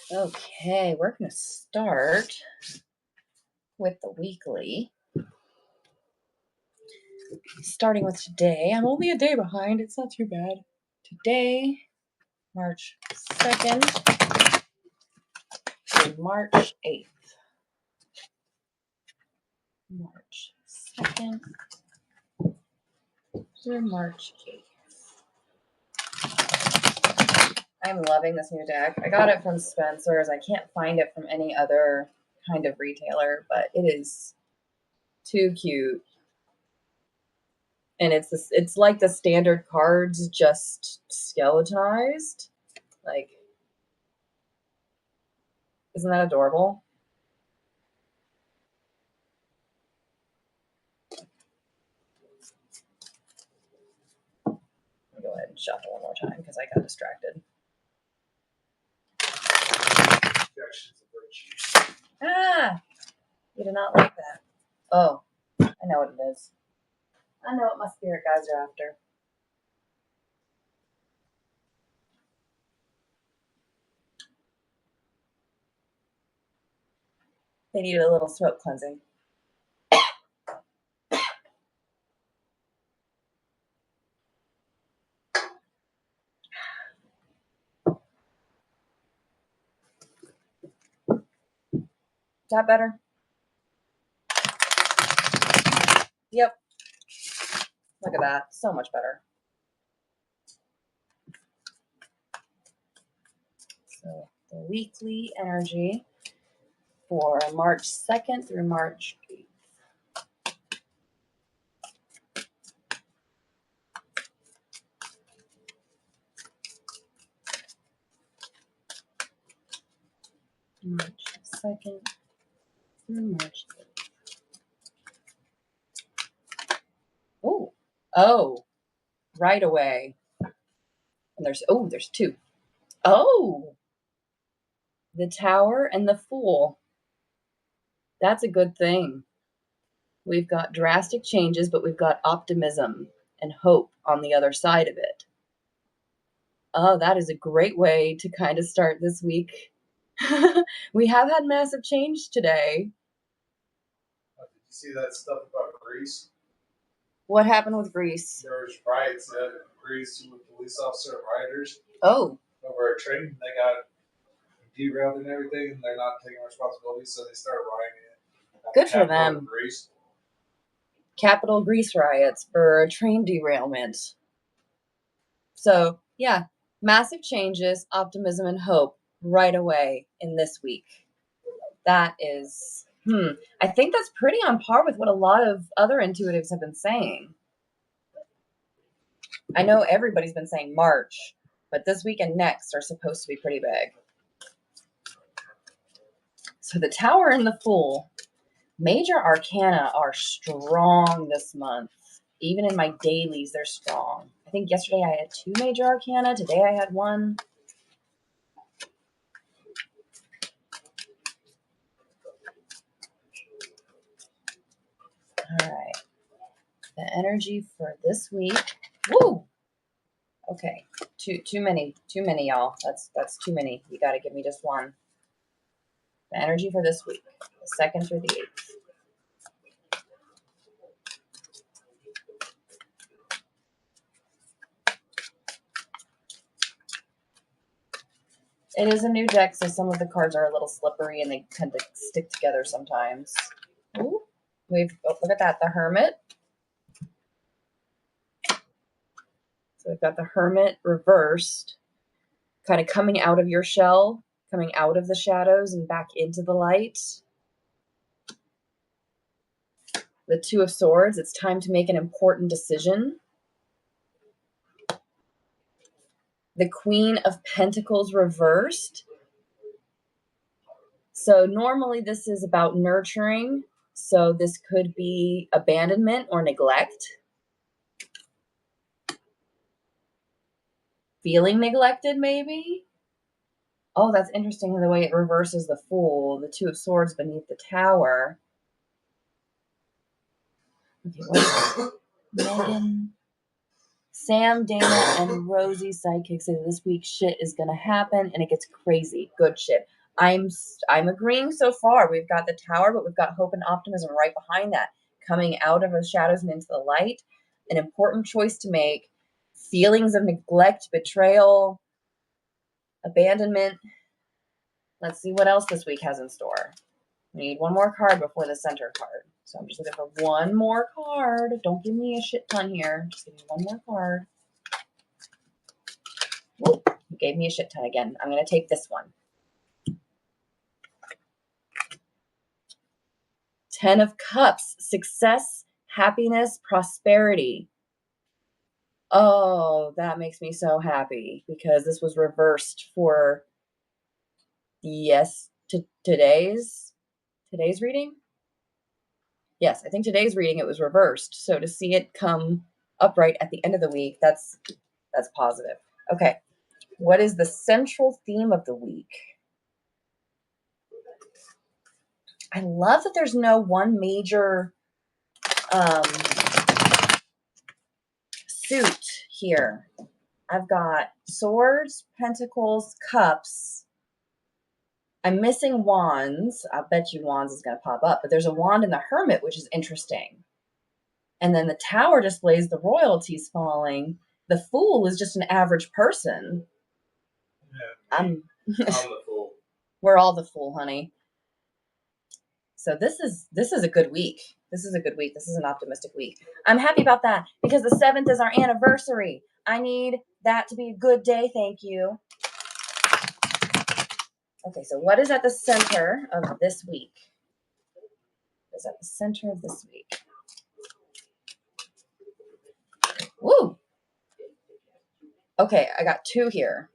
Okay, we're going to start with the weekly. Starting with today. I'm only a day behind. It's not too bad. Today, March 2nd through March 8th. March 2nd through March 8th. I'm loving this new deck. I got it from Spencer's. I can't find it from any other kind of retailer, but it is too cute. And it's like the standard cards, just skeletonized. Like, isn't that adorable? Let me go ahead and shuffle one more time because I got distracted. Ah! You did not like that. Oh, I know what it is. I know what my spirit guides are after. They needed a little throat cleansing. Is that better? Yep. Look at that. So much better. So the weekly energy for March 2nd through March 8th. March 2nd through March 8th. Oh, right away. And there's two. Oh, the Tower and the Fool. That's a good thing. We've got drastic changes, but we've got optimism and hope on the other side of it. Oh, that is a great way to kind of start this week. We have had massive change today. Did you see that stuff about Greece? What happened with Greece? There was riots in Greece with police officer and rioters. Oh. Over a train. They got derailed and everything, and they're not taking responsibility, so they started rioting. Good for them. Greece. Capital Greece riots for a train derailment. So, yeah, massive changes, optimism, and hope right away in this week. That is, I think that's pretty on par with what a lot of other intuitives have been saying. I know everybody's been saying March, but this week and next are supposed to be pretty big. So the Tower and the Fool, major arcana are strong this month. Even in my dailies, they're strong. I think yesterday I had 2 major arcana. Today I had 1. All right. The energy for this week. Woo! Okay. Too many, y'all. That's too many. You got to give me just one. The energy for this week, the 2nd through the 8th. It is a new deck, so some of the cards are a little slippery and they tend to stick together sometimes. Ooh, look at that, the Hermit. So we've got the Hermit reversed, kind of coming out of your shell, coming out of the shadows and back into the light. The Two of Swords, it's time to make an important decision. The Queen of Pentacles reversed. So normally this is about nurturing. So this could be abandonment or neglect. Feeling neglected, maybe? Oh, that's interesting the way it reverses the Fool. The Two of Swords beneath the Tower. Okay, what is it? Megan. Sam, Dana, and Rosie sidekicks say this week shit is gonna happen and it gets crazy. Good shit. I'm agreeing so far. We've got the tower, but we've got hope and optimism right behind that. Coming out of the shadows and into the light. An important choice to make. Feelings of neglect, betrayal, abandonment. Let's see what else this week has in store. We need one more card before the center card. So I'm just looking for one more card. Don't give me a shit ton here. Just give me one more card. Whoa, you gave me a shit ton again. I'm going to take this one. 10 of Cups. Success, happiness, prosperity. Oh, that makes me so happy because this was reversed for today's reading. Yes, I think today's reading it was reversed. So to see it come upright at the end of the week, that's positive. Okay. What is the central theme of the week? I love that there's no one major suit here. I've got swords, pentacles, cups. I'm missing wands. I bet you wands is going to pop up, but there's a wand in the hermit, which is interesting. And then the tower displays the royalties falling. The fool is just an average person. Yeah, I'm the fool. We're all the fool, honey. So this is a good week. This is a good week. This is an optimistic week. I'm happy about that because the 7th is our anniversary. I need that to be a good day. Thank you. Okay, so what is at the center of this week? What is at the center of this week? Woo! Okay, I got 2 here.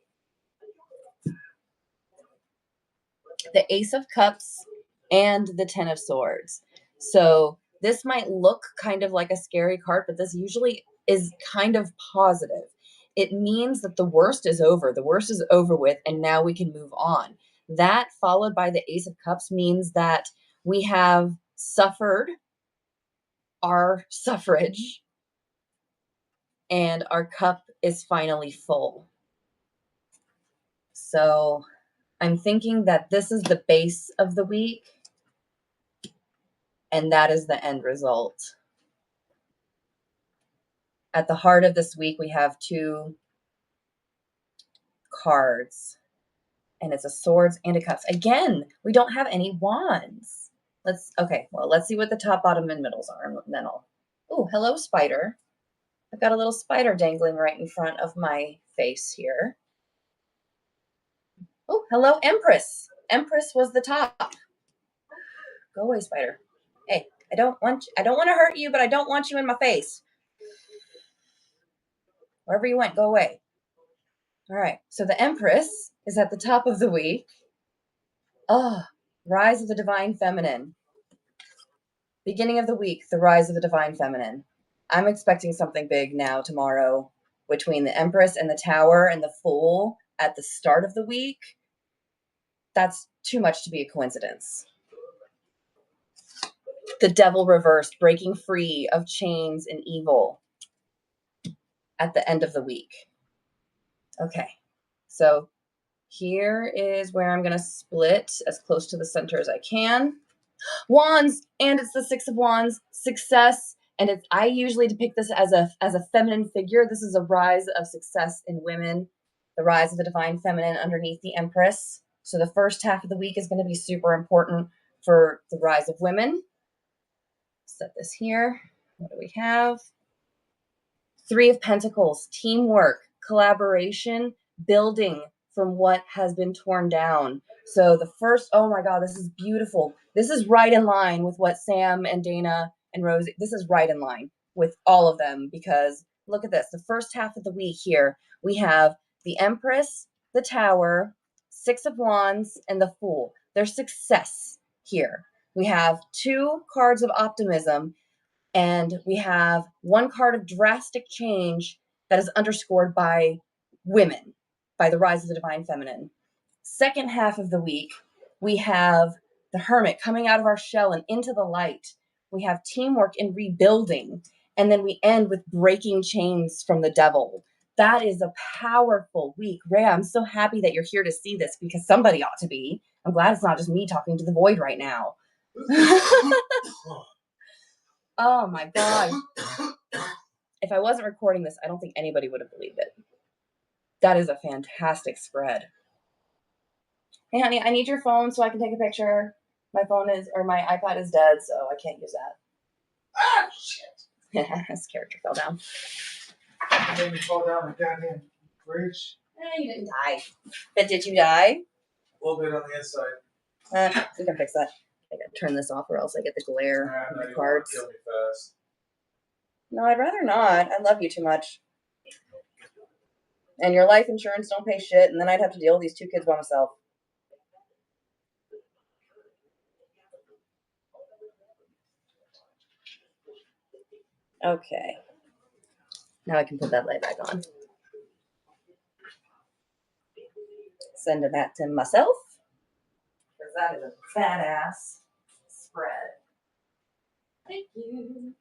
The Ace of Cups and the 10 of Swords. So this might look kind of like a scary card, but this usually is kind of positive. It means that the worst is over. The worst is over with, and now we can move on. That followed by the Ace of Cups means that we have suffered our suffrage and our cup is finally full. So I'm thinking that this is the base of the week and that is the end result. At the heart of this week, we have 2 cards, and it's a swords and a cups. Again, we don't have any wands. Let's see what the top, bottom, and middles are, and then oh, hello, spider. I've got a little spider dangling right in front of my face here. Oh, hello, Empress. Empress was the top. Go away, spider. Hey, I don't want to hurt you, but I don't want you in my face. Wherever you went, go away. All right, so the Empress is at the top of the week. Oh, rise of the divine feminine. Beginning of the week, the rise of the divine feminine. I'm expecting something big now tomorrow between the Empress and the Tower and the Fool at the start of the week. That's too much to be a coincidence. The Devil reversed, breaking free of chains and evil at the end of the week. Okay, so here is where I'm going to split as close to the center as I can. Wands, and it's the 6 of Wands, success, and I usually depict this as a feminine figure. This is a rise of success in women, the rise of the divine feminine underneath the Empress. So the first half of the week is going to be super important for the rise of women. Set this here. What do we have? 3 of Pentacles, teamwork, collaboration, building from what has been torn down. So the first, oh my God, this is beautiful. This is right in line with what Sam and Dana and Rosie, this is right in line with all of them because look at this. The first half of the week here, we have the Empress, the Tower, 6 of Wands, and the Fool. There's success here. We have 2 cards of optimism and we have 1 card of drastic change that is underscored by women, by the rise of the divine feminine. Second half of the week, we have the Hermit coming out of our shell and into the light. We have teamwork and rebuilding. And then we end with breaking chains from the devil. That is a powerful week. Rhea, I'm so happy that you're here to see this because somebody ought to be. I'm glad it's not just me talking to the void right now. Oh my God. If I wasn't recording this, I don't think anybody would have believed it. That is a fantastic spread. Hey, honey, I need your phone so I can take a picture. My iPad is dead, so I can't use that. Ah, shit. His character fell down. I made me fall down the goddamn bridge. You didn't die. But did you die? A little bit on the inside. We can fix that. I gotta turn this off or else I get the glare on the cards. Kill me fast. No, I'd rather not. I love you too much. And your life insurance don't pay shit, and then I'd have to deal with these 2 kids by myself. Okay. Now I can put that light back on. Sending that to myself. Because that is a badass spread. Thank you.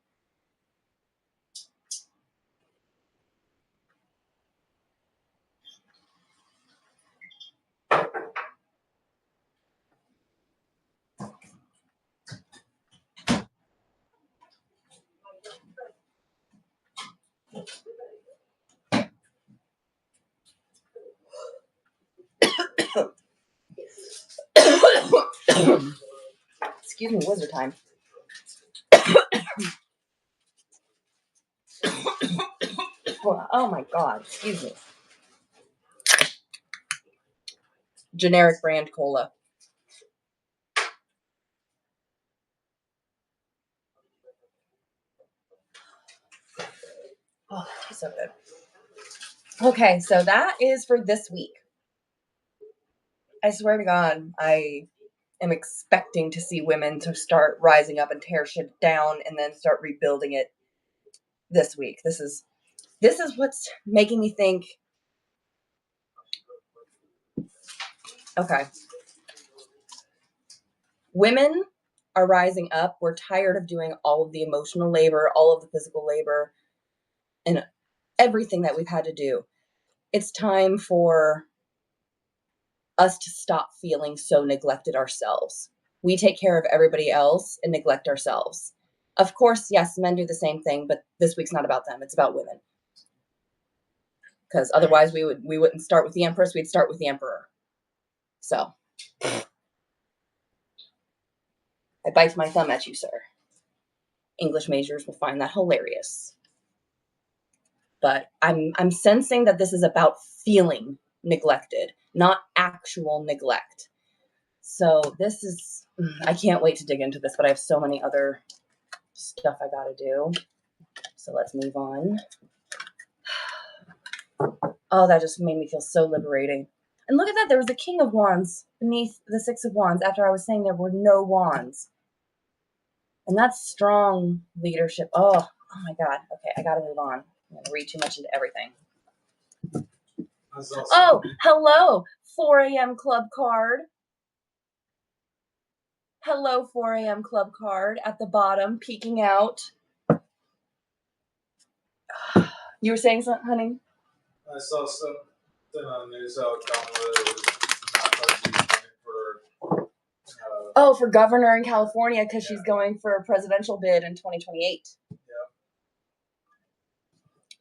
Excuse me, wizard time. Oh my God, excuse me. Generic brand cola. Oh, that tastes so good. Okay, so that is for this week. I swear to God, I am expecting to see women to start rising up and tear shit down and then start rebuilding it this week. This is what's making me think, okay, women are rising up. We're tired of doing all of the emotional labor, all of the physical labor, and everything that we've had to do. It's time for us to stop feeling so neglected ourselves. We take care of everybody else and neglect ourselves. Of course, yes, men do the same thing, but this week's not about them. It's about women. Because otherwise we wouldn't start with the Empress, we'd start with the Emperor. So I bite my thumb at you, sir. English majors will find that hilarious. But I'm sensing that this is about feeling neglected, not actual neglect. So this is, I can't wait to dig into this, but I have so many other stuff I gotta do. So let's move on. Oh, that just made me feel so liberating. And look at that, there was a King of Wands beneath the Six of Wands after I was saying there were no wands. And that's strong leadership. Oh my God. Okay, I gotta move on. I'm gonna read too much into everything. Oh, hello, 4 a.m. Club card. Hello, 4 a.m. Club card at the bottom, peeking out. You were saying something, honey? I saw something on the news out Don was not going for for governor in California because she's going for a presidential bid in 2028. Yeah.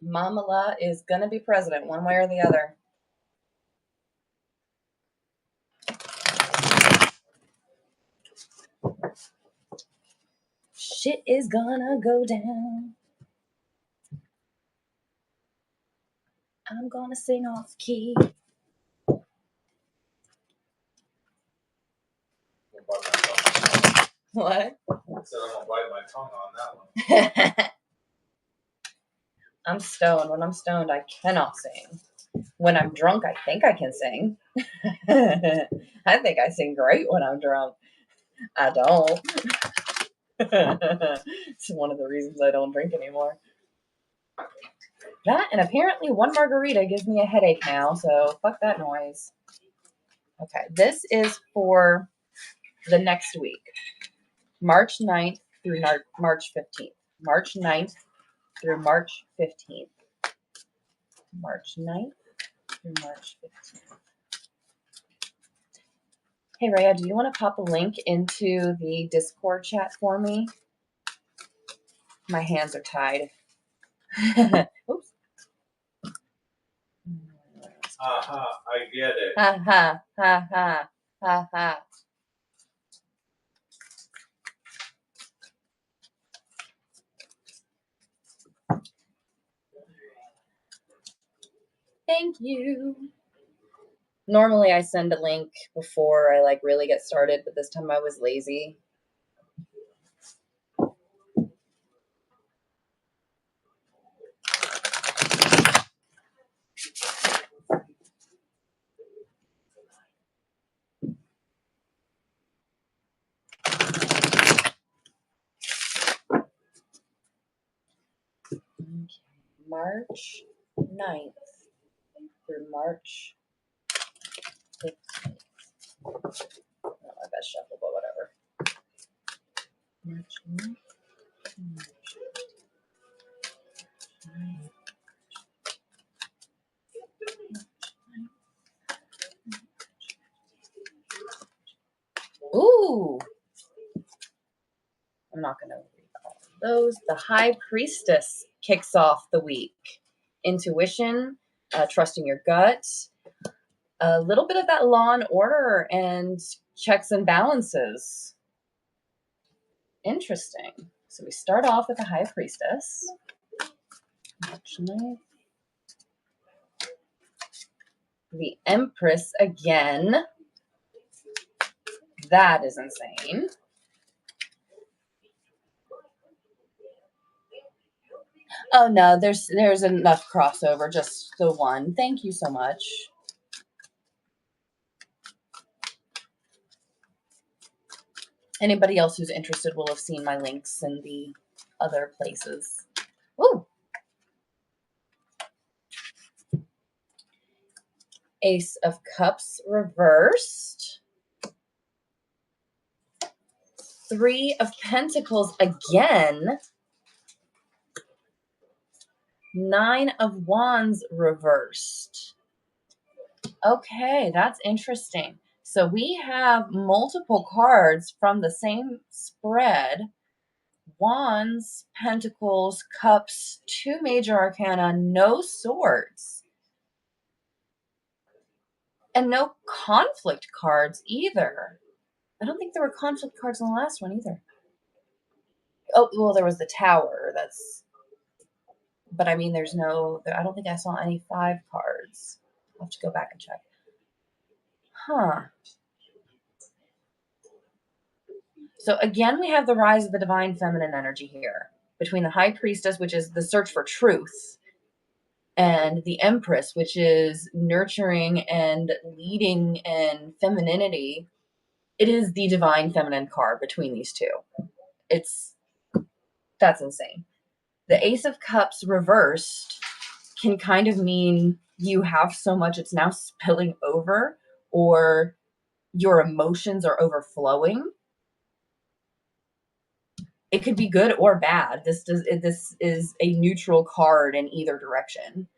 Mama La is gonna be president one way or the other. Shit is gonna go down. I'm gonna sing off key. What? I said I'm gonna bite my tongue on that one. I'm stoned. When I'm stoned, I cannot sing. When I'm drunk, I think I can sing. I think I sing great when I'm drunk. I don't. It's one of the reasons I don't drink anymore. That, and apparently one margarita gives me a headache now, so fuck that noise. Okay, this is for the next week. March 9th through March 15th. March 9th through March 15th. March 9th through March 15th. Hey, Rhea, do you want to pop a link into the Discord chat for me? My hands are tied. Oops. I get it. Ha ha ha ha ha ha. Thank you. Normally I send a link before I like really get started, but this time I was lazy. Okay. March 9th through March 15th. Not my best shuffle, but whatever. March 9th. Ooh! I'm not going to read all of those. The High Priestess kicks off the week. Intuition, trusting your gut, a little bit of that law and order and checks and balances. Interesting. So we start off with the High Priestess. March 9th. The Empress again. That is insane. Oh no, there's enough crossover, just the one. Thank you so much. Anybody else who's interested will have seen my links in the other places. Ooh. Ace of Cups reversed. Three of Pentacles again. Nine of Wands reversed. Okay, that's interesting. So we have multiple cards from the same spread. Wands, Pentacles, Cups, two major arcana, no swords. And no conflict cards either. I don't think there were conflict cards in the last one either. Oh, well, there was the Tower. But I mean, there's no, I don't think I saw any 5 cards. I'll have to go back and check. Huh. So again, we have the rise of the divine feminine energy here between the High Priestess, which is the search for truth, and the Empress, which is nurturing and leading and femininity. It is the divine feminine card between these two. That's insane. The Ace of Cups reversed can kind of mean you have so much it's now spilling over, or your emotions are overflowing. It could be good or bad. This is a neutral card in either direction.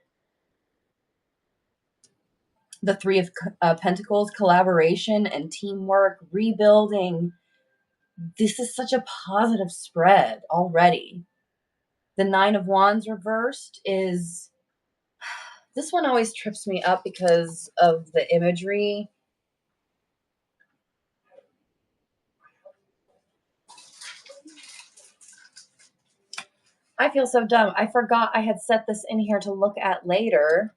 The Three of Pentacles, collaboration and teamwork, rebuilding. This is such a positive spread already. The Nine of Wands reversed is, this one always trips me up because of the imagery. I feel so dumb. I forgot I had set this in here to look at later.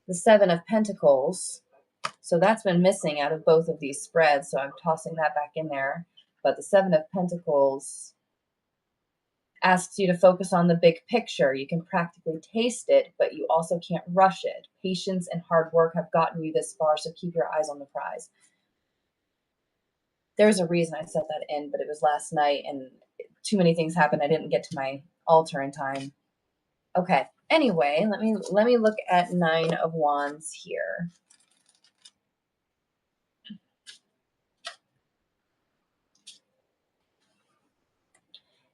The Seven of Pentacles. So that's been missing out of both of these spreads. So I'm tossing that back in there. But the Seven of Pentacles asks you to focus on the big picture. You can practically taste it, but you also can't rush it. Patience and hard work have gotten you this far, so keep your eyes on the prize. There's a reason I set that in, but it was last night and too many things happened. I didn't get to my altar in time. Okay. Anyway, let me look at Nine of Wands here.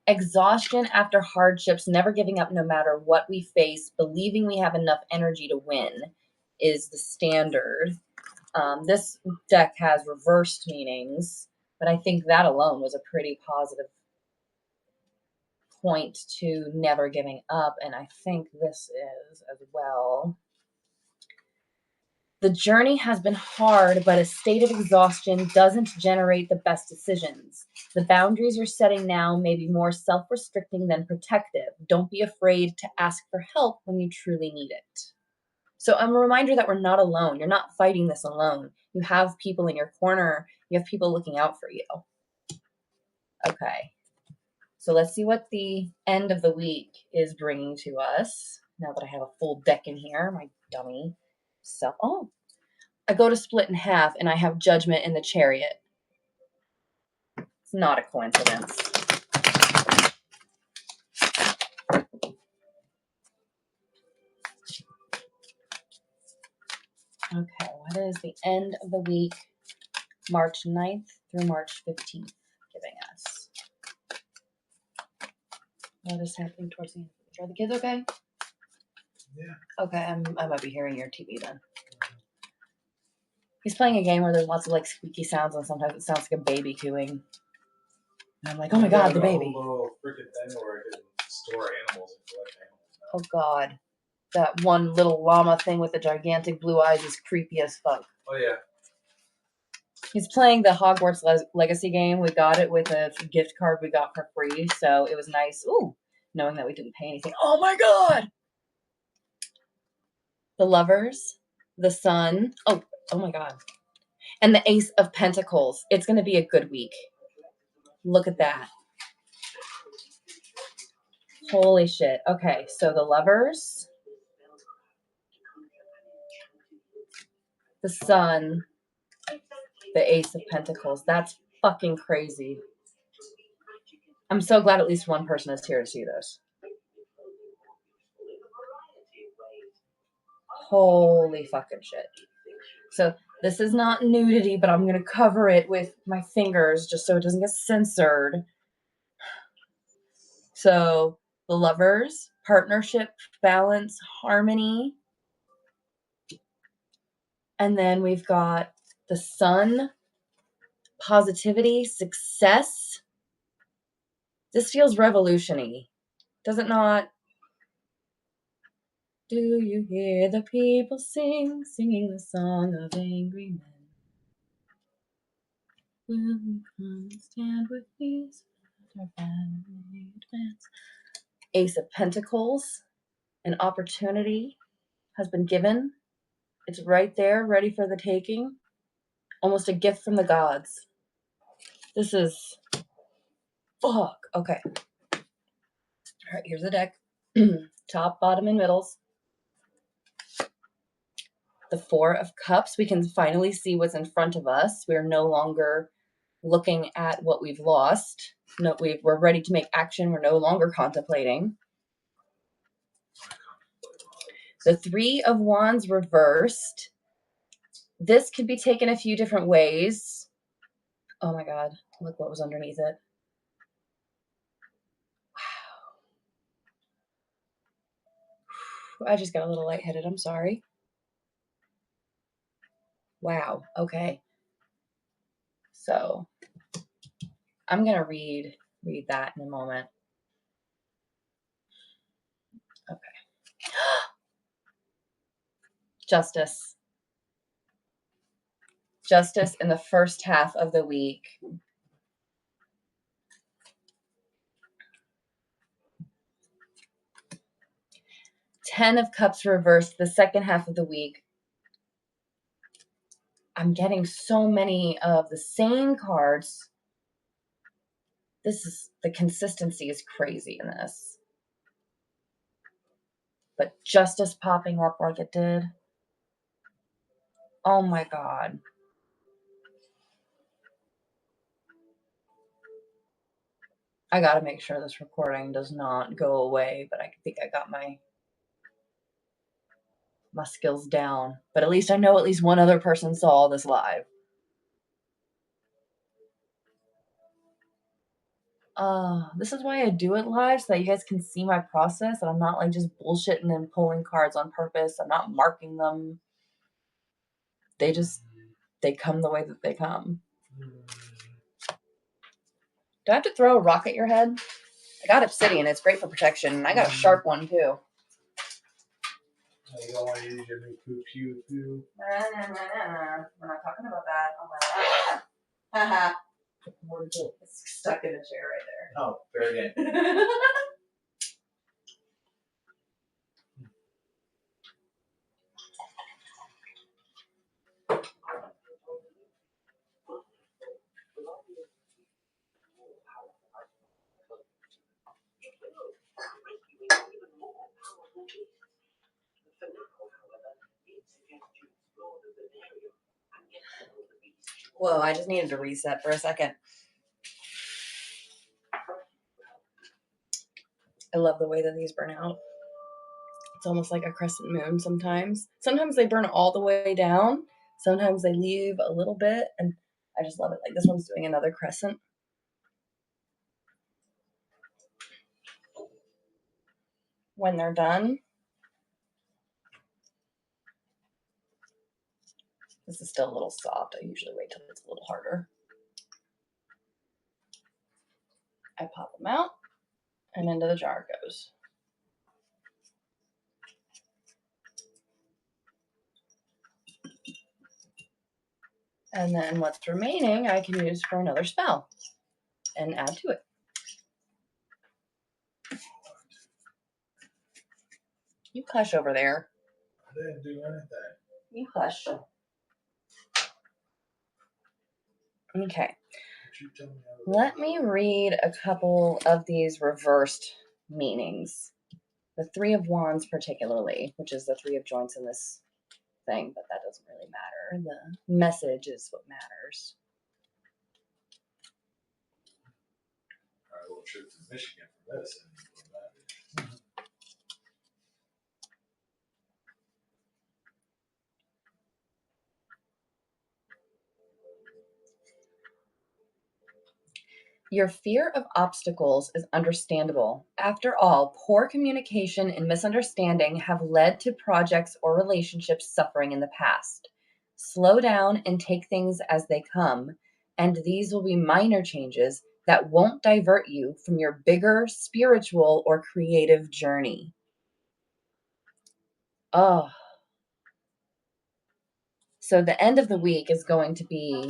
Exhaustion after hardships, never giving up no matter what we face, believing we have enough energy to win is the standard. This deck has reversed meanings, but I think that alone was a pretty positive point to never giving up, and I think this is as well. The journey has been hard, but a state of exhaustion doesn't generate the best decisions. The boundaries you're setting now may be more self restricting than protective. Don't be afraid to ask for help when you truly need it. So, a reminder that we're not alone. You're not fighting this alone. You have people in your corner, you have people looking out for you. Okay. So, let's see what the end of the week is bringing to us. Now that I have a full deck in here, my dummy self. Oh, I go to split in half and I have Judgment in the Chariot. It's not a coincidence. Okay, what is the end of the week, March 9th through March 15th, giving us? What is happening towards the end? Are the kids okay? Yeah. Okay, I might be hearing your TV then. He's playing a game where there's lots of like squeaky sounds and sometimes it sounds like a baby cooing. And I'm like, oh my god, the baby. A little freaking thing where I can store animals and collect animals. Oh god. That one little llama thing with the gigantic blue eyes is creepy as fuck. Oh yeah. He's playing the Hogwarts Legacy game. We got it with a gift card we got for free, so it was nice. Ooh, knowing that we didn't pay anything. Oh my god! The Lovers, the Sun. Oh my god. And the Ace of Pentacles. It's going to be a good week. Look at that. Holy shit. Okay, so the Lovers, the Sun, the Ace of Pentacles. That's fucking crazy. I'm so glad at least one person is here to see this. Holy fucking shit. So this is not nudity, but I'm going to cover it with my fingers just so it doesn't get censored. So the Lovers, partnership, balance, harmony. And then we've got the Sun, positivity, success. This feels revolution-y. Does it not? Do you hear the people singing the song of angry men? Will you come and stand with me? Our family advance. Ace of Pentacles, an opportunity has been given. It's right there, ready for the taking. Almost a gift from the gods. This is fuck. Okay. All right, here's the deck. Top, bottom, and middles. The Four of Cups. We can finally see what's in front of us. We're no longer looking at what we've lost. No, we're ready to make action. We're no longer contemplating. The Three of Wands reversed. This could be taken a few different ways. Oh my god, look what was underneath it. Wow. I just got a little lightheaded, I'm sorry. Wow, okay. So, I'm going to read that in a moment. Okay. Justice. Justice in the first half of the week. Ten of Cups reversed the second half of the week. I'm getting so many of the same cards. The consistency is crazy in this. But justice popping up like it did. Oh my god. I gotta make sure this recording does not go away, but I think I got my skills down. But at least I know at least one other person saw this live. This is why I do it live, so that you guys can see my process, and I'm not, like, just bullshitting and pulling cards on purpose. I'm not marking them. They come the way that they come. Do I have to throw a rock at your head? I got obsidian. It's great for protection, and I got a sharp one, too. You don't want to use your new poo. We're not talking about that. Oh, my God. Haha. It's stuck in the chair right there. Oh, very good. Whoa, I just needed to reset for a second. I love the way that these burn out. It's almost like a crescent moon sometimes. Sometimes they burn all the way down. Sometimes they leave a little bit, and I just love it. Like this one's doing another crescent. When they're done, this is still a little soft. I usually wait till it's a little harder. I pop them out, and into the jar it goes. And then what's remaining I can use for another spell and add to it. You hush over there. I didn't do anything. You hush. Okay. Let me read a couple of these reversed meanings. The Three of Wands particularly, which is the Three of Joints in this thing, but that doesn't really matter. The message is what matters. Our little trip to Michigan for medicine. Your fear of obstacles is understandable. After all, poor communication and misunderstanding have led to projects or relationships suffering in the past. Slow down and take things as they come, and these will be minor changes that won't divert you from your bigger spiritual or creative journey. Oh. So the end of the week is going to be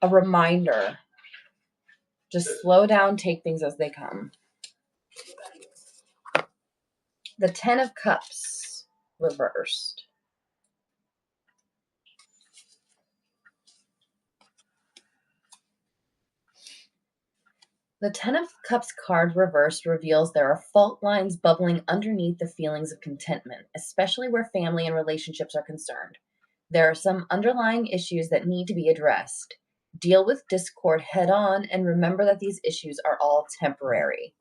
a reminder. Just slow down, take things as they come. The Ten of Cups reversed. The Ten of Cups card reversed reveals there are fault lines bubbling underneath the feelings of contentment, especially where family and relationships are concerned. There are some underlying issues that need to be addressed. Deal with discord head on and remember that these issues are all temporary.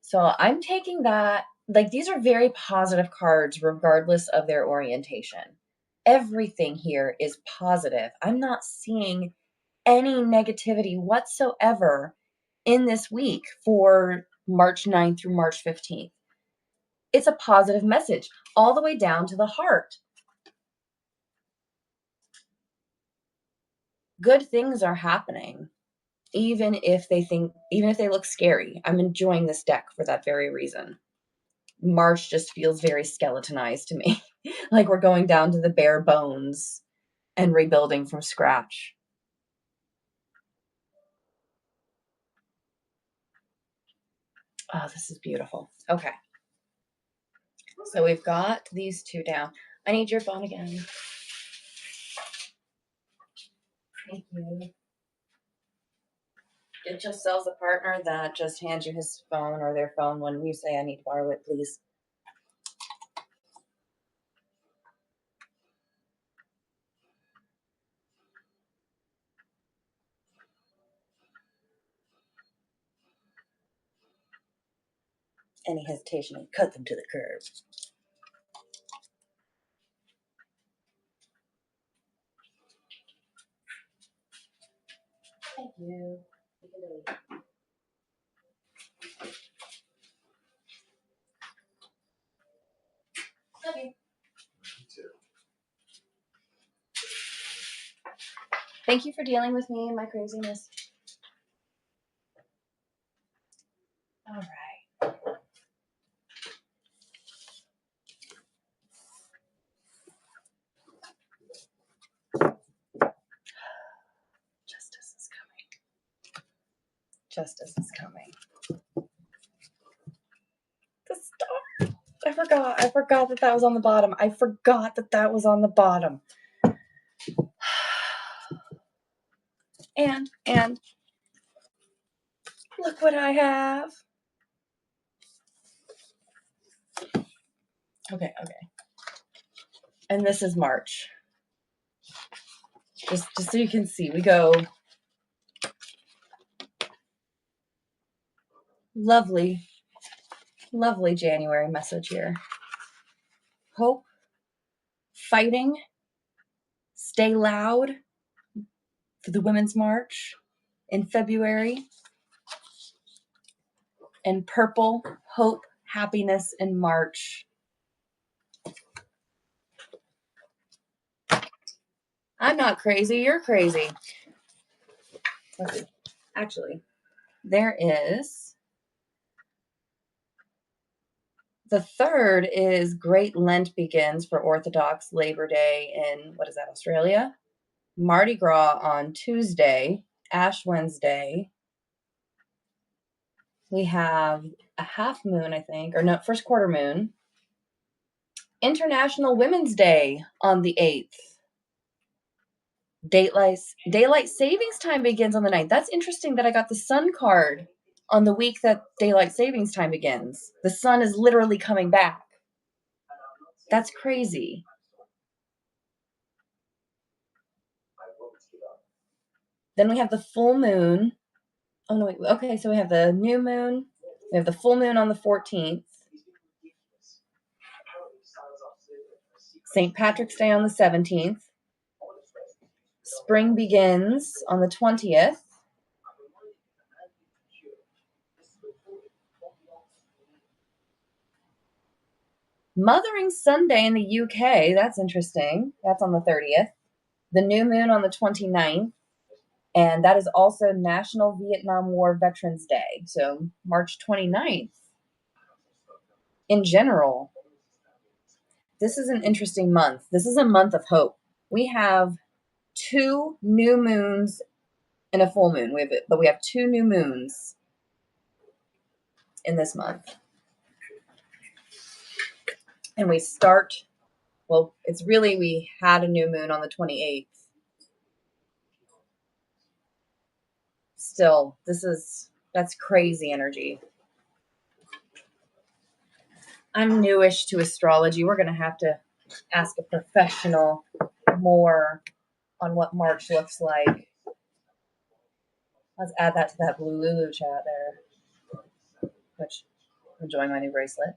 So I'm taking that, like these are very positive cards regardless of their orientation. Everything here is positive. I'm not seeing any negativity whatsoever in this week for March 9th through March 15th. It's a positive message all the way down to the heart. Good things are happening, even if they look scary. I'm enjoying this deck for that very reason. March just feels very skeletonized to me. Like we're going down to the bare bones and rebuilding from scratch. Oh, this is beautiful. Okay. So we've got these two down. I need your phone again. Thank you. Get yourselves a partner that just hands you his phone or their phone when you say, I need to borrow it, please. Any hesitation and cut them to the curb. you. You can delete. Love you. Me too. Thank you for dealing with me and my craziness. All right. Justice is coming. Justice is coming. The star. I forgot. I forgot that that was on the bottom. I forgot that that was on the bottom. And look what I have. Okay. And this is March. Just so you can see, we go lovely January message here. Hope, fighting, stay loud for the Women's March in February, and purple, hope, happiness in March. I'm not crazy, you're crazy. Let's see. Actually, there is the 3rd is Great Lent begins for Orthodox Labor Day in, what is that, Australia? Mardi Gras on Tuesday, Ash Wednesday. We have a half moon, I think, or no, first quarter moon. International Women's Day on the 8th. Daylight savings time begins on the 9th. That's interesting that I got the sun card on the week that daylight savings time begins. The sun is literally coming back. That's crazy. Then we have the full moon. Oh, no, wait. Okay, so we have the new moon. We have the full moon on the 14th. St. Patrick's Day on the 17th. Spring begins on the 20th. Mothering Sunday in the UK. That's interesting. That's on the 30th. The new moon on the 29th. And that is also National Vietnam War Veterans Day. So March 29th. In general, this is an interesting month. This is a month of hope. We have 2 new moons and a full moon. But we have 2 new moons in this month. And we start, well, it's really, we had a new moon on the 28th. Still, that's crazy energy. I'm newish to astrology. We're going to have to ask a professional more on what March looks like. Let's add that to that Blue Lulu chat there, which I'm enjoying my new bracelet.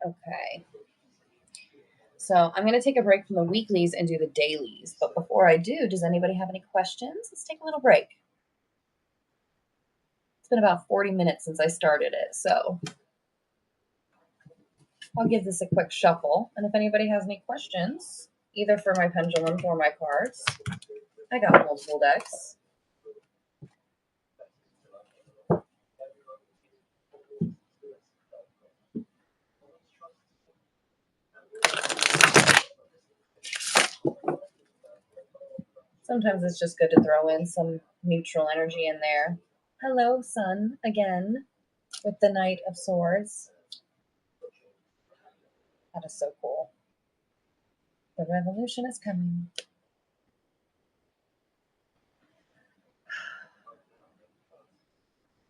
Okay. So I'm going to take a break from the weeklies and do the dailies. But before I do, does anybody have any questions? Let's take a little break. It's been about 40 minutes since I started it, so I'll give this a quick shuffle. And if anybody has any questions, either for my pendulums or my cards, I got multiple decks. Sometimes it's just good to throw in some neutral energy in there. Hello, Sun, again, with the Knight of Swords. That is so cool. The revolution is coming.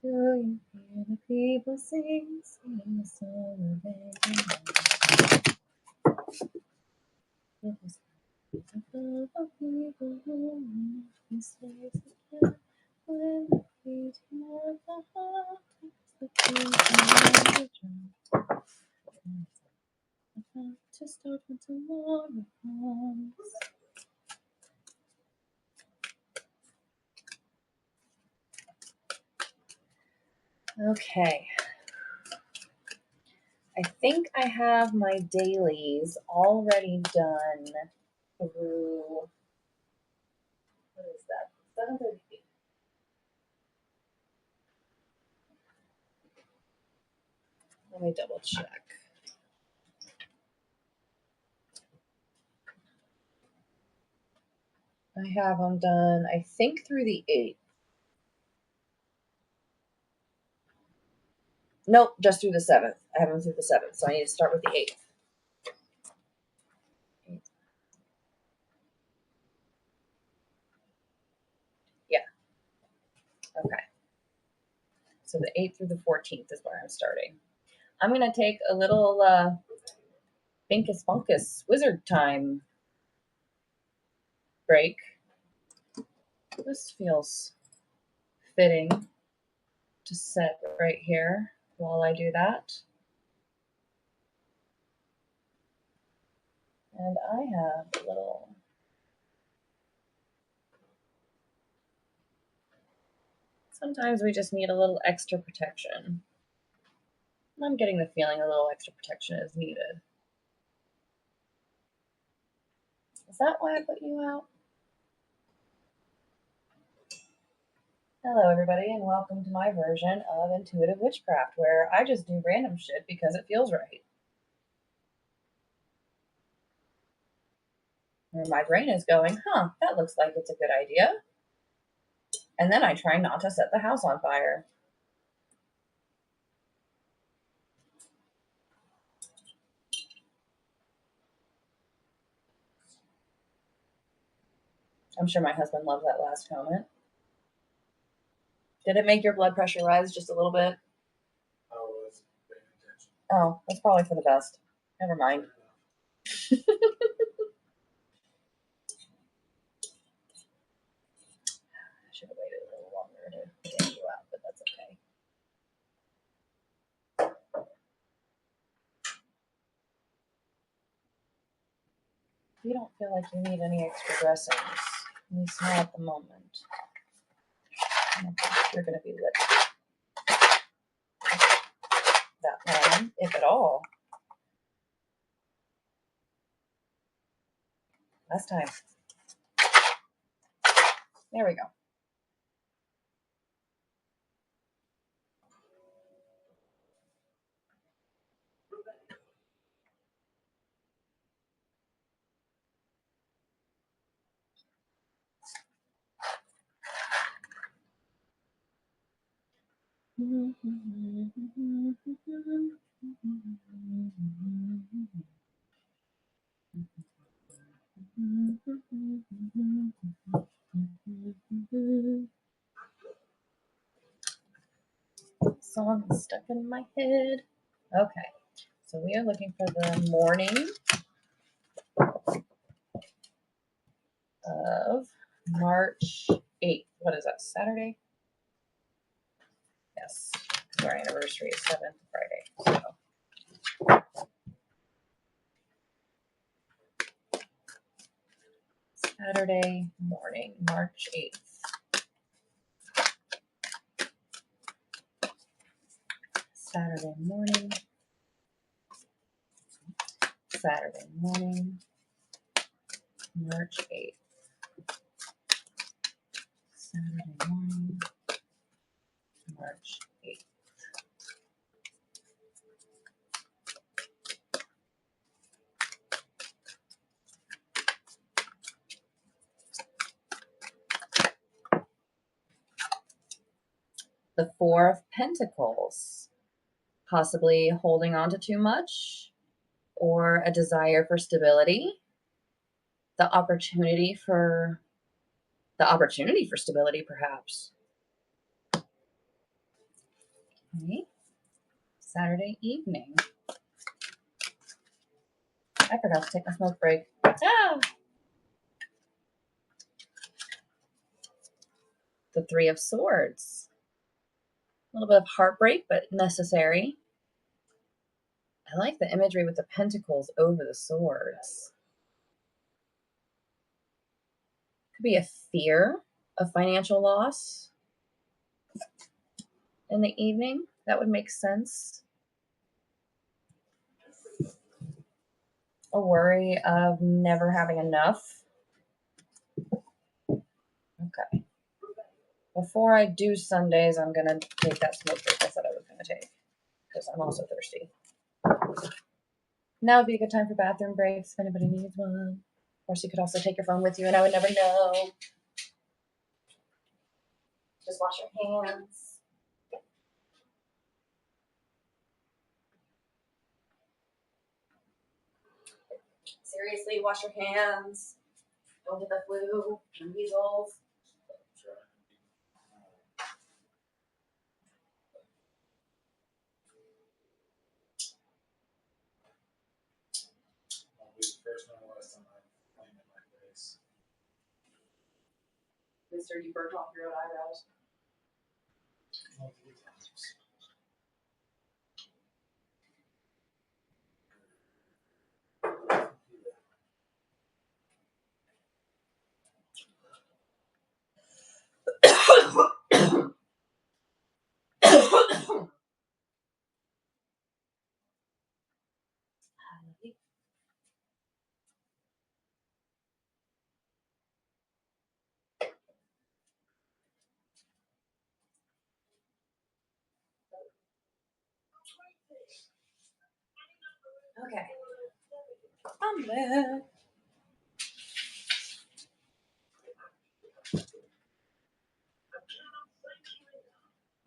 Do you hear the people sing the song of ages? It was the people who say together when the beating of the heart tomorrow comes. Okay. I think I have my dailies already done through, what is that? 7:38. Let me double check. I have them done, I think, through the 8th. Nope, just through the 7th. I have them through the 7th, so I need to start with the 8th. Yeah. Okay. So the 8th through the 14th is where I'm starting. I'm going to take a little Binkus Bunkus wizard time break. This feels fitting to set right here while I do that. And I have a little sometimes we just need a little extra protection. I'm getting the feeling a little extra protection is needed. Is that why I put you out? Hello, everybody, and welcome to my version of Intuitive Witchcraft, where I just do random shit because it feels right. Where my brain is going, that looks like it's a good idea. And then I try not to set the house on fire. I'm sure my husband loves that last comment. Did it make your blood pressure rise just a little bit? I was paying attention. Oh, that's probably for the best. Never mind. I should have waited a little longer to get you out, but that's okay. You don't feel like you need any extra dressings, at least not at the moment. I don't think you're going to be lit that long, if at all. Last time. There we go. Song is stuck in my head. Okay, so we are looking for the morning of March 8th. What is that, Saturday? Yes, our anniversary is 7th Friday. So Saturday morning, March 8th. Saturday morning. Saturday morning, March 8th. Saturday morning, March 8th. The Four of Pentacles, possibly holding on to too much or a desire for stability. The opportunity for stability, perhaps. Okay. Saturday evening. I forgot to take my smoke break. Ah! The Three of Swords. A little bit of heartbreak, but necessary. I like the imagery with the pentacles over the swords. Could be a fear of financial loss in the evening. That would make sense. A worry of never having enough. Okay. Before I do Sundays, I'm going to take that smoke break I said I was going to take because I'm also thirsty. Now would be a good time for bathroom breaks if anybody needs one. Of course, you could also take your phone with you and I would never know. Just wash your hands. Seriously, wash your hands. Don't get the flu and measles. I'll be the first one last time I clean in my face. Mister, you burnt off your own eyebrows. Multiple times. Okay. I'm back.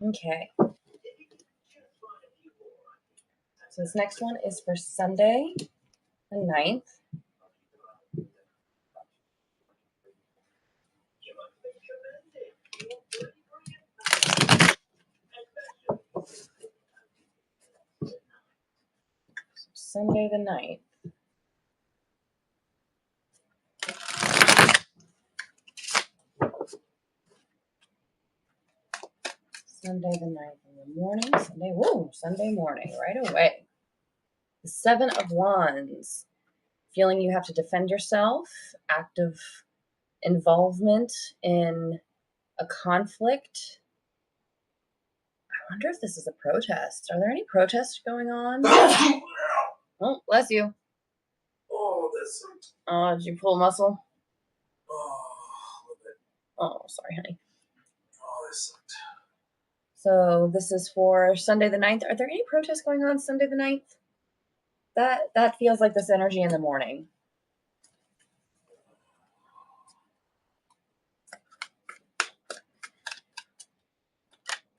Okay. So this next one is for Sunday, the 9th. Sunday the 9th. Sunday the 9th in the morning. Sunday morning, right away. The 7 of Wands. Feeling you have to defend yourself. Active involvement in a conflict. I wonder if this is a protest. Are there any protests going on? Oh, bless you. Oh, that's sucked. Oh, did you pull a muscle? Oh, a little bit. Oh, sorry, honey. Oh, that sucked. So this is for Sunday the 9th. Are there any protests going on Sunday the 9th? That feels like this energy in the morning.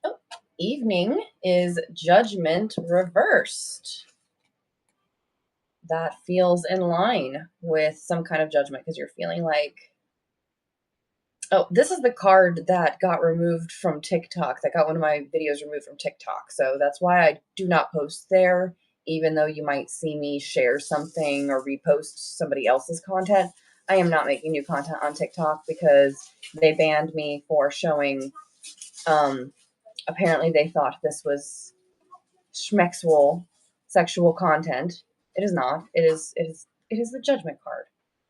Oh, evening is Judgment reversed. That feels in line with some kind of judgment because you're feeling like, oh, this is the card that got removed from TikTok, that got one of my videos removed from TikTok. So that's why I do not post there, even though you might see me share something or repost somebody else's content. I am not making new content on TikTok because they banned me for showing, apparently they thought this was schmexual sexual content. It is not. It is the judgment card.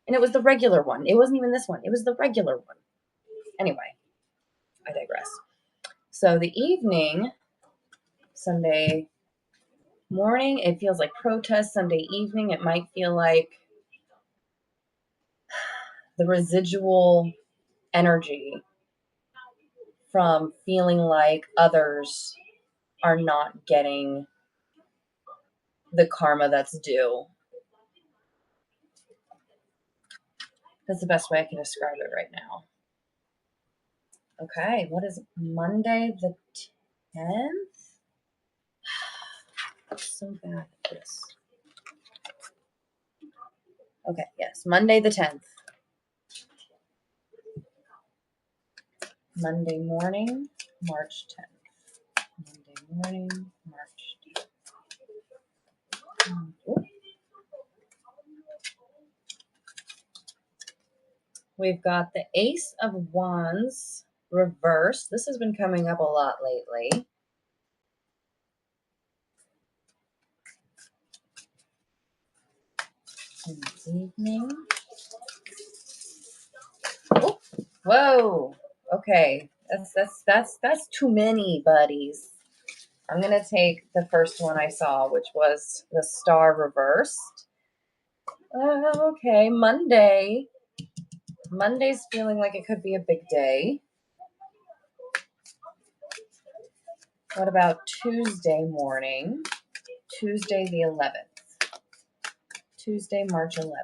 And it was the regular one. It wasn't even this one. It was the regular one. Anyway, I digress. So the evening, Sunday morning, it feels like protest. Sunday evening, it might feel like the residual energy from feeling like others are not getting the karma that's due. That's the best way I can describe it right now. Okay, what is Monday the 10th? I'm so bad at this. Okay, yes, Monday the 10th. Monday morning, March 10th. Monday morning, March 10th. We've got the Ace of Wands reversed. This has been coming up a lot lately. in the evening. Oh, whoa. Okay. That's too many buddies. I'm gonna take the first one I saw, which was the star reversed. Okay, Monday. Monday's feeling like it could be a big day. What about Tuesday morning? Tuesday the 11th. Tuesday, March 11th.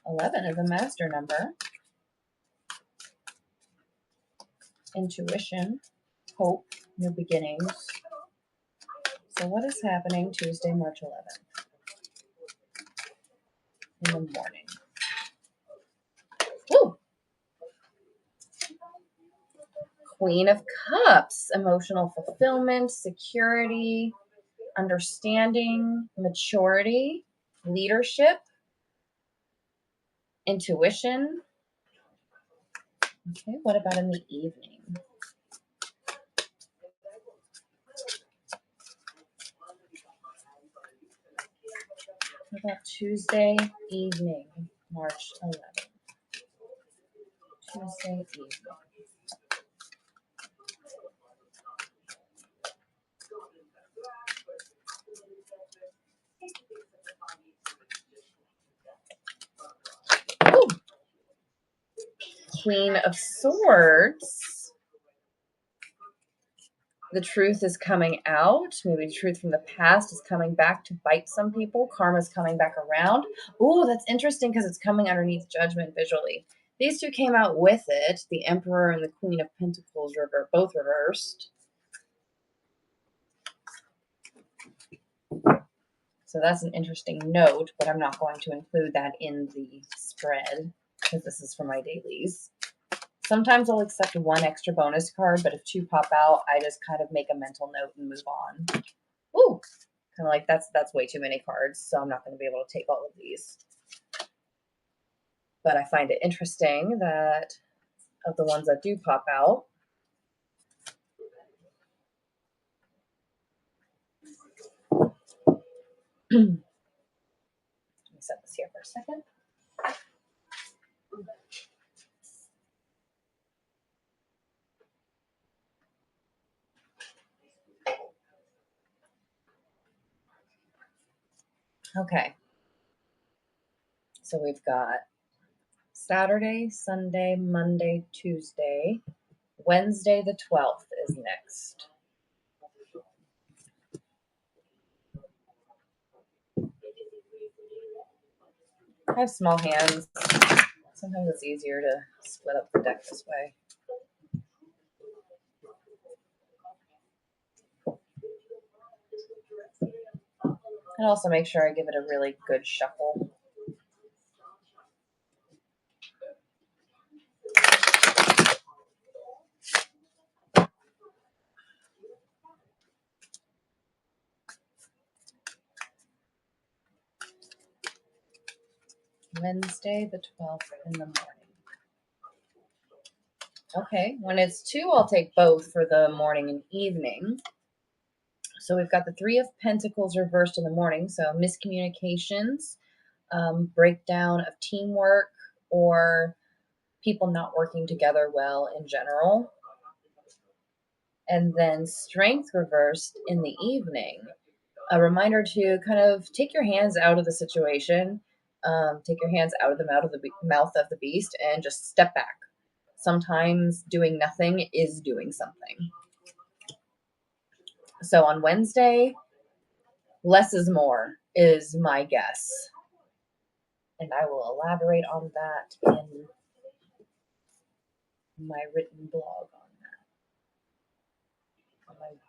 11 is a master number. Intuition, hope, new beginnings. So what is happening Tuesday, March 11th in the morning? Woo! Queen of Cups, emotional fulfillment, security, understanding, maturity, leadership, intuition. Okay, what about in the evening? What about Tuesday evening, March 11th? Tuesday evening. Ooh. Queen of Swords. The truth is coming out. Maybe the truth from the past is coming back to bite some people. Karma's coming back around. Ooh, that's interesting because it's coming underneath Judgment visually. These two came out with it. The Emperor and the Queen of Pentacles both reversed. So that's an interesting note, but I'm not going to include that in the spread because this is for my dailies. Sometimes I'll accept one extra bonus card, but if two pop out, I just kind of make a mental note and move on. Ooh, kind of like that's way too many cards, so I'm not going to be able to take all of these. But I find it interesting that of the ones that do pop out, let me set this here for a second. Okay. So we've got Saturday, Sunday, Monday, Tuesday. Wednesday the 12th is next. I have small hands. Sometimes it's easier to split up the deck this way. And also make sure I give it a really good shuffle. Wednesday the 12th in the morning. Okay, when it's two, I'll take both for the morning and evening. So we've got the Three of Pentacles reversed in the morning. So miscommunications, breakdown of teamwork, or people not working together well in general. And then Strength reversed in the evening. A reminder to kind of take your hands out of the situation, take your hands out of the mouth of the beast, and just step back. Sometimes doing nothing is doing something. So on Wednesday, less is more is my guess. And I will elaborate on that in my written blog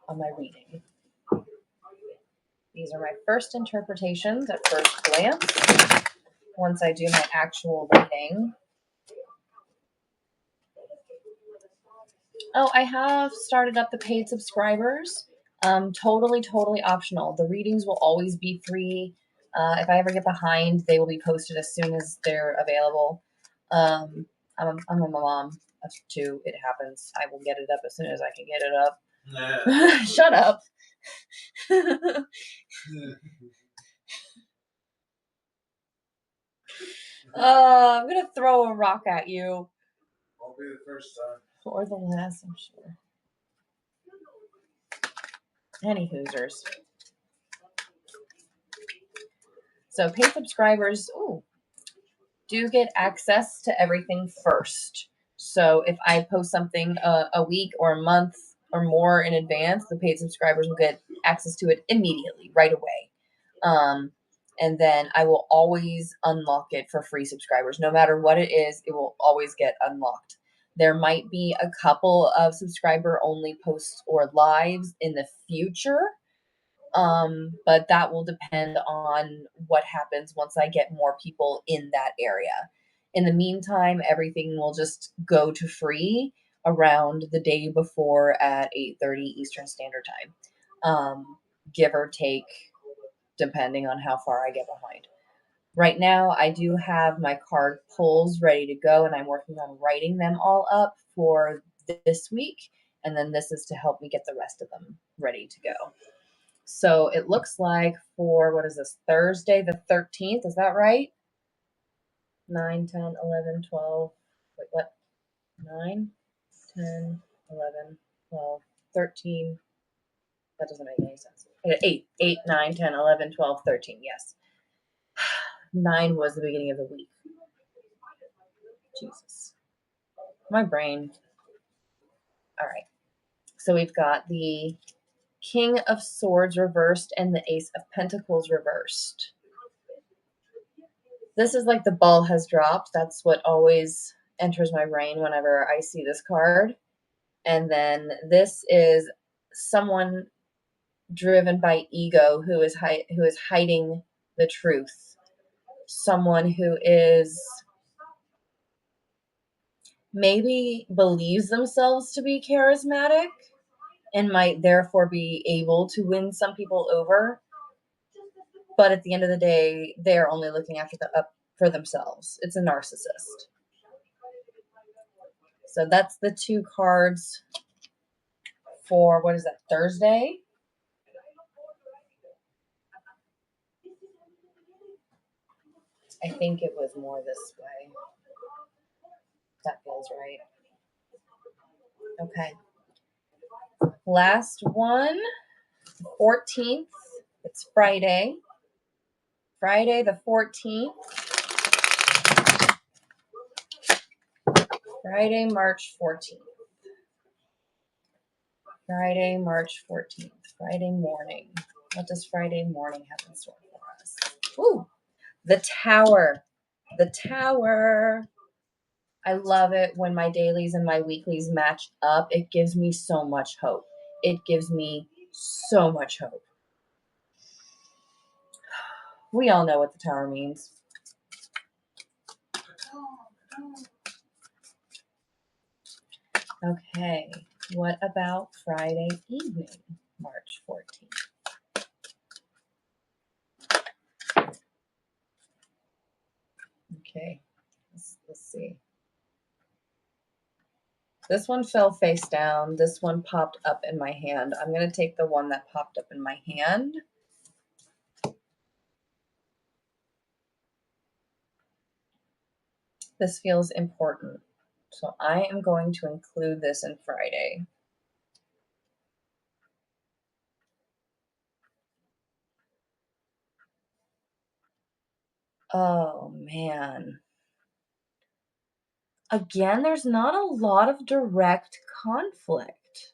on my reading. These are my first interpretations at first glance. Once I do my actual reading. Oh, I have started up the paid subscribers. Totally optional. The readings will always be free. If I ever get behind, they will be posted as soon as they're available. I'm a mom of two. It happens. I will get it up as soon as I can get it up. Nah. Shut up. I'm gonna throw a rock at you. Won't be the first time. Or the last, I'm sure. Any Hoosers. So paid subscribers, do get access to everything first. So if I post something a week or a month or more in advance, the paid subscribers will get access to it immediately, right away. And then I will always unlock it for free subscribers. No matter what it is, it will always get unlocked. There might be a couple of subscriber only posts or lives in the future, but that will depend on what happens once I get more people in that area. In the meantime, everything will just go to free around the day before at 8:30 Eastern Standard Time, give or take, depending on how far I get behind. Right now, I do have my card pulls ready to go, and I'm working on writing them all up for this week. And then this is to help me get the rest of them ready to go. So it looks like for, what is this, Thursday the 13th, is that right? 9, 10, 11, 12, wait, what? 9, 10, 11, 12, 13. That doesn't make any sense. 8, 9, 10, 11, 12, 13, yes. 9 was the beginning of the week. Jesus. My brain. All right. So we've got the King of Swords reversed and the Ace of Pentacles reversed. This is like the ball has dropped. That's what always enters my brain whenever I see this card. And then this is someone driven by ego who is hiding the truth. Someone who is maybe believes themselves to be charismatic and might therefore be able to win some people over. But at the end of the day, they're only looking after for themselves. It's a narcissist. So that's the two cards for, what is that, Thursday? I think it was more this way. That feels right. Okay. Last one, 14th. It's Friday. Friday the 14th. Friday, March 14th. Friday, March 14th. Friday morning. What does Friday morning have in store for us? Ooh, the Tower. The Tower. I love it when my dailies and my weeklies match up. It gives me so much hope. It gives me so much hope. We all know what the Tower means. Okay, what about Friday evening, March 14th? Okay, let's see. This one fell face down. This one popped up in my hand. I'm going to take the one that popped up in my hand. This feels important. So I am going to include this in Friday. Oh, man. Again, there's not a lot of direct conflict.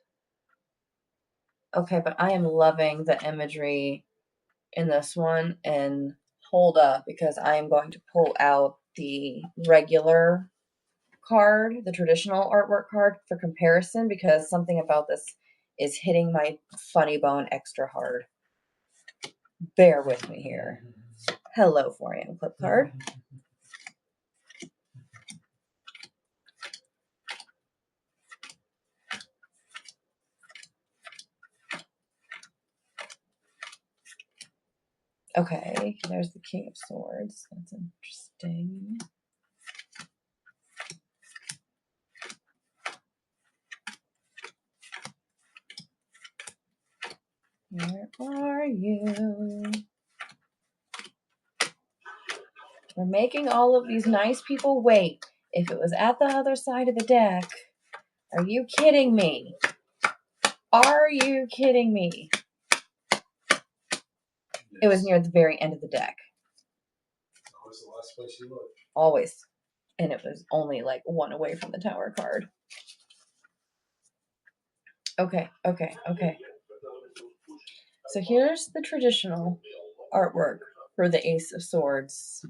Okay, but I am loving the imagery in this one. And hold up, because I am going to pull out the regular card, the traditional artwork card, for comparison, because something about this is hitting my funny bone extra hard. Bear with me here. Hello, 4am clip card. Okay, there's the King of Swords. That's interesting. Where are you? We're making all of these nice people wait. If it was at the other side of the deck, are you kidding me? Are you kidding me? Yes. It was near the very end of the deck. Always the last place you look. Always. And it was only like one away from the tower card. Okay. So here's the traditional artwork for the Ace of Swords.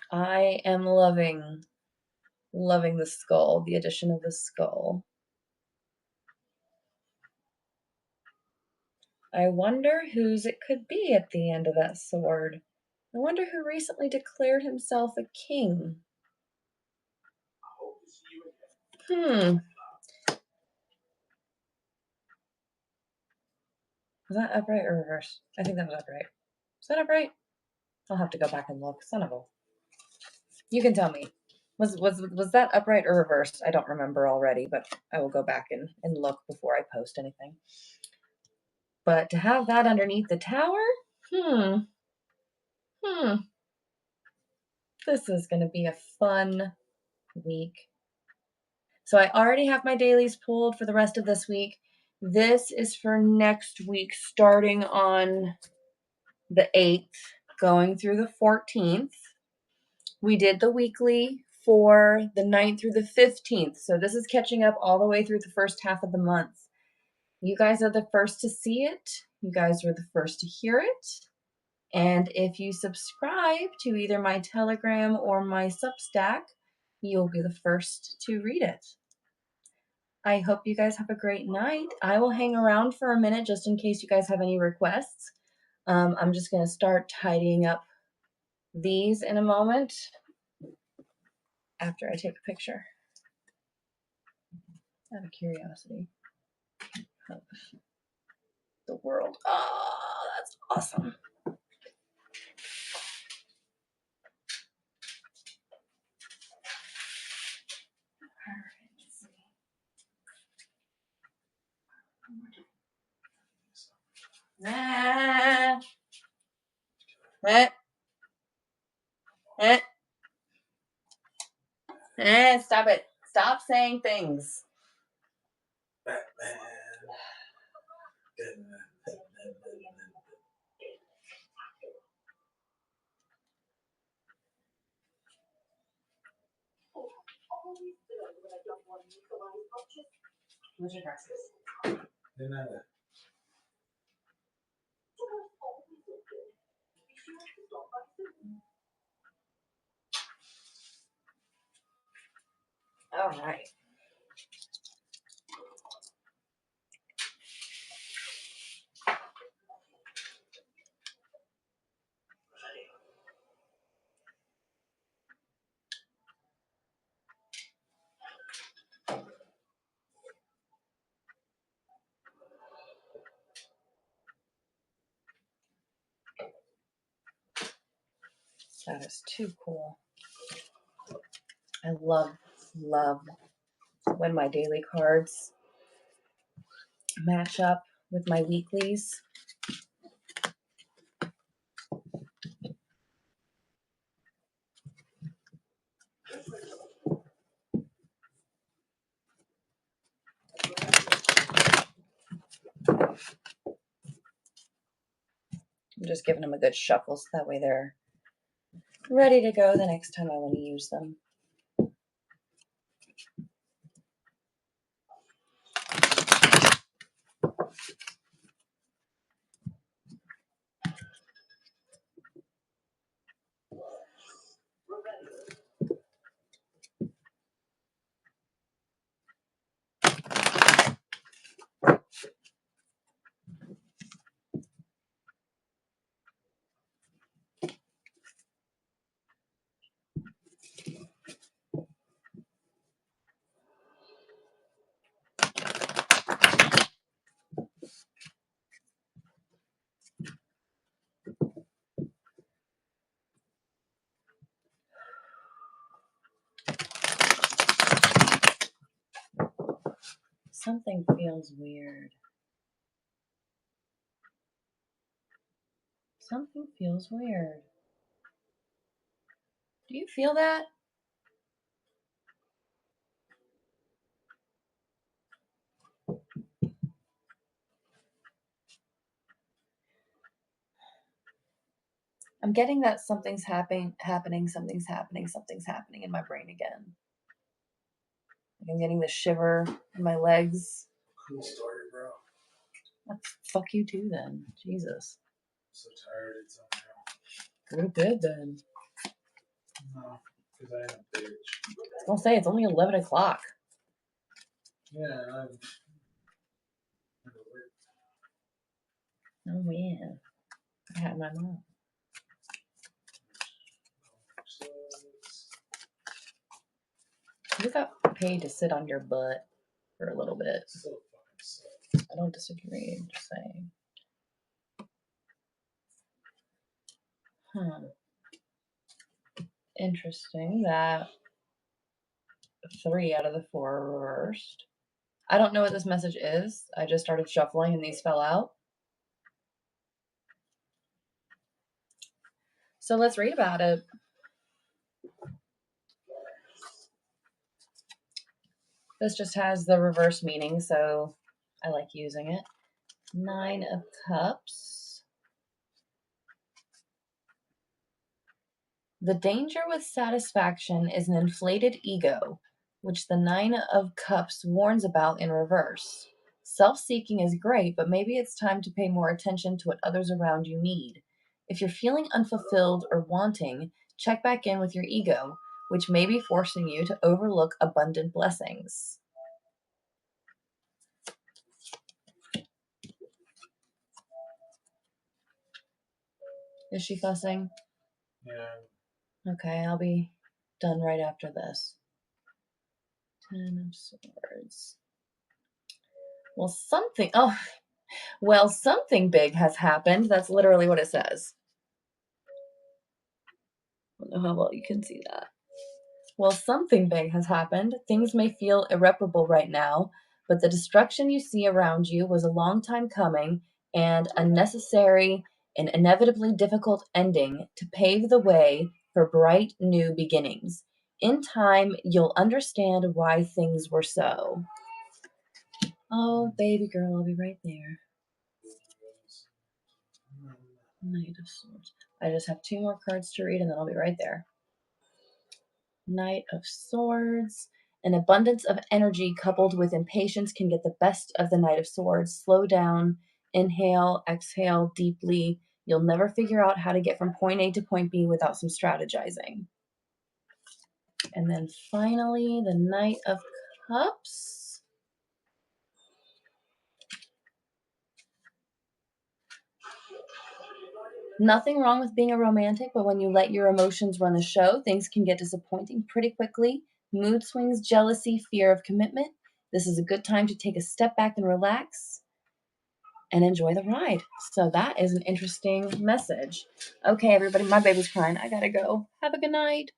I am loving the skull, the addition of the skull. I wonder whose it could be at the end of that sword. I wonder who recently declared himself a king. Was that upright or reverse? I think that was upright. Was that upright? I'll have to go back and look. Son of a... You can tell me. Was that upright or reversed? I don't remember already, but I will go back and look before I post anything. But to have that underneath the tower? This is going to be a fun week. So I already have my dailies pulled for the rest of this week. This is for next week, starting on the 8th, going through the 14th. We did the weekly for the 9th through the 15th. So this is catching up all the way through the first half of the month. You guys are the first to see it. You guys were the first to hear it. And if you subscribe to either my Telegram or my Substack, you'll be the first to read it. I hope you guys have a great night. I will hang around for a minute just in case you guys have any requests. I'm just going to start tidying up these in a moment after I take a picture. Out of curiosity of the world. Oh, that's awesome. Stop it. Stop saying things. Batman. What's your glasses? All right. That is too cool. I love when my daily cards match up with my weeklies. I'm just giving them a good shuffle so that way they're ready to go the next time I want to use them. Something feels weird. Something feels weird. Do you feel that? I'm getting that something's happening in my brain again. Like I'm getting the shiver in my legs. Cool story, bro. Fuck you too then. Jesus. I'm so tired. It's Go to bed then. no, because I am a bitch. I'll say it's only 11 o'clock. Yeah, I'm. Oh yeah. I had my mom. You got paid to sit on your butt for a little bit. So fucking sucks. I don't disagree. I'm just saying. Interesting that 3 out of the 4 are reversed. I don't know what this message is. I just started shuffling and these fell out. So let's read about it. This just has the reverse meaning, so I like using it. 9 of Cups. The danger with satisfaction is an inflated ego, which the 9 of Cups warns about in reverse. Self-seeking is great, but maybe it's time to pay more attention to what others around you need. If you're feeling unfulfilled or wanting, check back in with your ego, which may be forcing you to overlook abundant blessings. Is she fussing? Yeah. Okay, I'll be done right after this. 10 of Swords. Well, something big has happened. That's literally what it says. I don't know how well you can see that. Well, something big has happened. Things may feel irreparable right now, but the destruction you see around you was a long time coming and a necessary and inevitably difficult ending to pave the way for bright new beginnings. In time, you'll understand why things were so. Oh, baby girl, I'll be right there. Knight of Swords. I just have 2 more cards to read and then I'll be right there. Knight of Swords. An abundance of energy coupled with impatience can get the best of the Knight of Swords. Slow down, inhale, exhale deeply. You'll never figure out how to get from point A to point B without some strategizing. And then finally, the Knight of Cups. Nothing wrong with being a romantic, but when you let your emotions run the show, things can get disappointing pretty quickly. Mood swings, jealousy, fear of commitment. This is a good time to take a step back and relax and enjoy the ride. So that is an interesting message. Okay, everybody, my baby's crying. I gotta go. Have a good night.